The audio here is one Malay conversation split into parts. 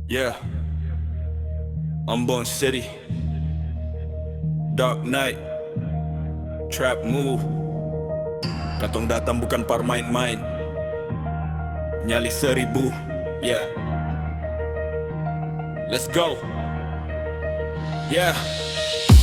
Yeah, Ambon City, Dark Night, Trap Move. Katong datang bukan par main-main, nyali 1000. Yeah, let's go. Yeah.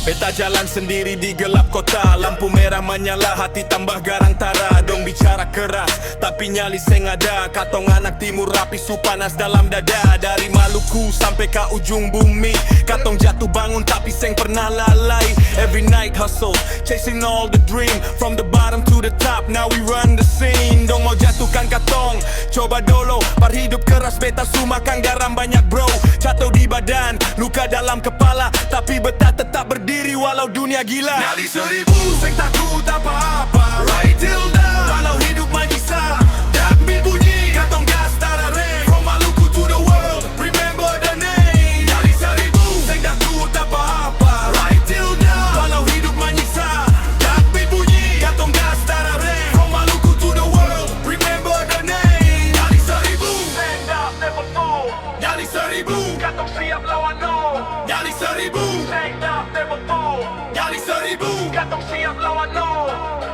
Beta jalan sendiri di gelap kota, lampu merah menyala, hati tambah garang tara. Dong bicara keras, tapi nyali seng ada. Katong anak timur rapi su panas dalam dada. Dari Maluku sampai ke ujung bumi, katong jatuh bangun tapi seng pernah lalai. Every night hustle, chasing all the dream. From the bottom to the top, now we run the scene. Dong mau jatuhkan katong, coba dolo. Par hidup keras beta su makan garam banyak bro. Jatuh di badan, luka dalam kepala, tapi beta tetap berdiri walau dunia gila. Nyali 1000, seng takut apa-apa. Right till down, walau hidup menyiksa. Dark beat bunyi, katong gas tara rem. From Maluku to the world, remember the name. Nyali 1000, seng takut apa-apa. Right till down, walau hidup menyiksa. Dark beat bunyi, katong gas tara rem. From Maluku to the world, remember the name. Nyali 1000, stand up, never fall. Nyali 1000, katong siap lawan no. Nyali 1000, stand up, never fall. Nyali 1000, katong siap lawan no.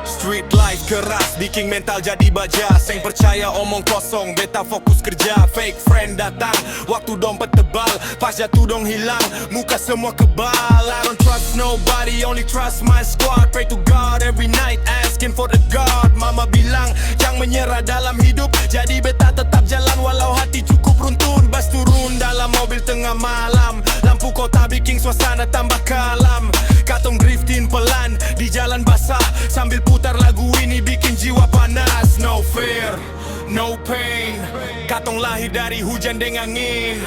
Street life keras, bikin mental jadi baja. Seng percaya omong kosong, beta fokus kerja. Fake friend datang, waktu dompet tebal. Pas jatuh dong hilang, muka semua kebal. I don't trust nobody, only trust my squad. Pray to God every night, asking for the God. Mama bilang, jangan menyerah dalam hidup. Jadi beta tetap jalan walau hati cukup runtun. Bas turun dalam mobil tengah malam, lampu kota bikin suasana tambah kalam. Katong drifting pelan di jalan basah, sambil putar lagu ini bikin jiwa panas. No fear, no pain. Katong lahir dari hujan dengan angin.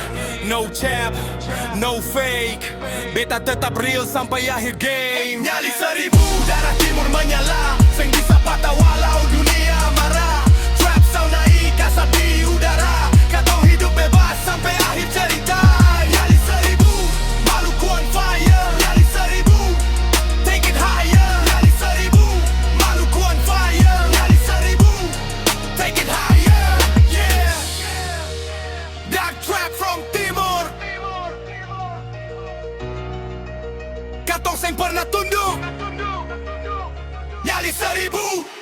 No cap, no fake. Beta tetap real sampai akhir game. Nyali 1000, darah timur menyala. Seng bisa patah walau dunia marah. Trap sound naik kasar di udara. Katong hidup bebas sampai akhir cerita. Nyali 1000, Maluku on fire. Nyali 1000, take it higher. Nyali 1000, Maluku on fire. Nyali 1000, take it higher. Yeah, dark trap from timur. Katong seng pernah tunduk. Nyali 1000.